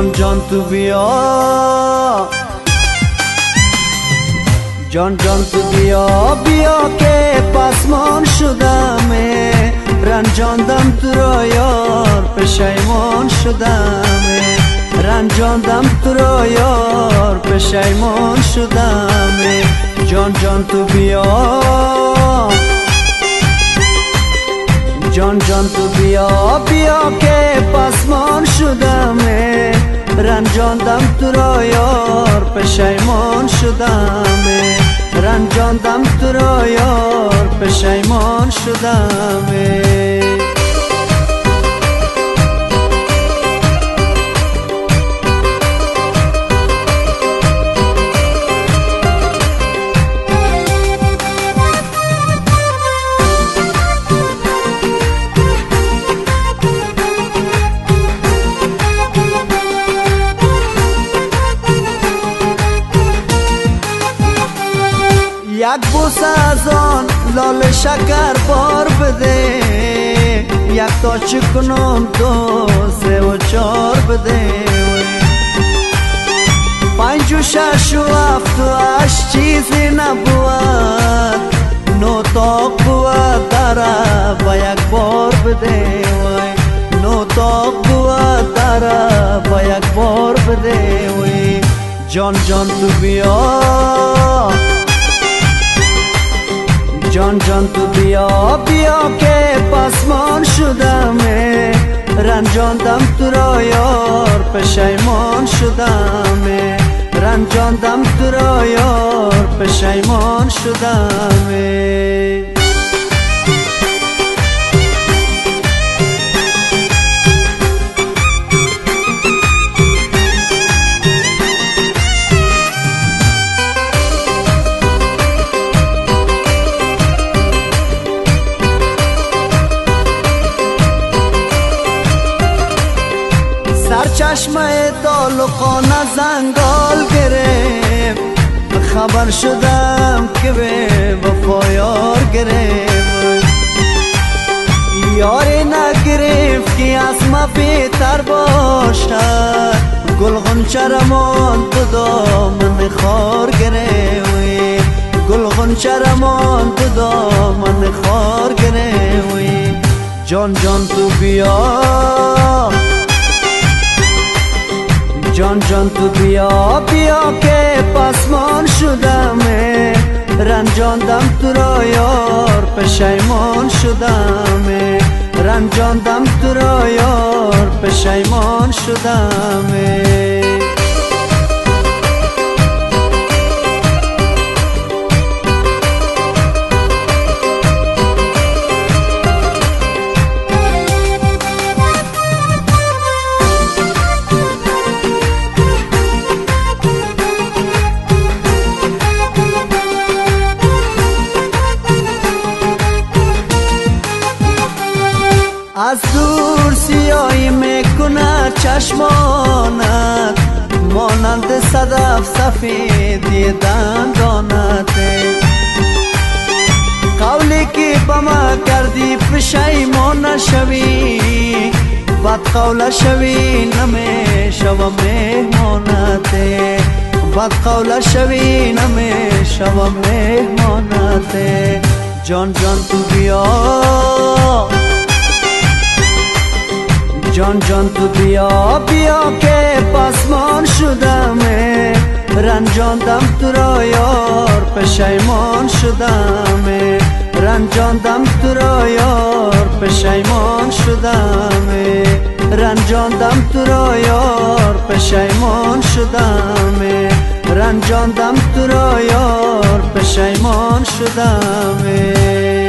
جان جان تو بیا، جان جان تو بیا بیا که پسمان شدمه، رنجاندم تو را یار پشیمان شدمه، رنجاندم تو را یار پشیمان شدمه. جان جان تو بیا، جان جان تو بیا بیا که پسمان شدمه، رنجاندم تو را یار پشیمان شدمه، رنجاندم تو را یار پشیمان شدمه. یک بوسه از آن لال شکر بار بده، یک تا چکنم دو سه و چار بده، پنج و شش و هفت و هشت چیزی نبود، نو تاق بود دره با یک بار بده، نو تاق بود دره با یک بار بده. جان جان تو بیا، جان جان تو بیا بیا که پسمان شدمه، رنجاندم تو را یار پشیمان شدمه، رنجاندم تو را یار پشیمان شدمه. چشمه تعلقانه زنگال گرفت، خبر شدم که به وفا یار گرفت، یاری نگرفت که از ما بهتر باشد، گل غنچه رمان تو دامن خار گرفت، گل غنچه رمان تو دامن خار گرفت. جان جان تو بیا، جان جان تو بیا بیا که پسمان شدمه، رنجاندم تو را یار پشیمان شدمه، رنجاندم تو را یار پشیمان شدمه. از دور سیاهی میکنه چشمانت، مانند صدف سفیدی دندانت، قولی که با ما کردی پشیمان نشوی، بد قول شوی نمیشوم مهمانت، بد قول شوی نمیشوم مهمانت. جان جان تو بیا، جان جان تو بیا بیا که پسمان شدمه، رنجاندم تو را یار پشیمان شدمه، رنجاندم تو را یار پشیمان شدمه، رنجاندم تو را یار پشیمان شدمه، رنجاندم تو را یار پشیمان شدمه.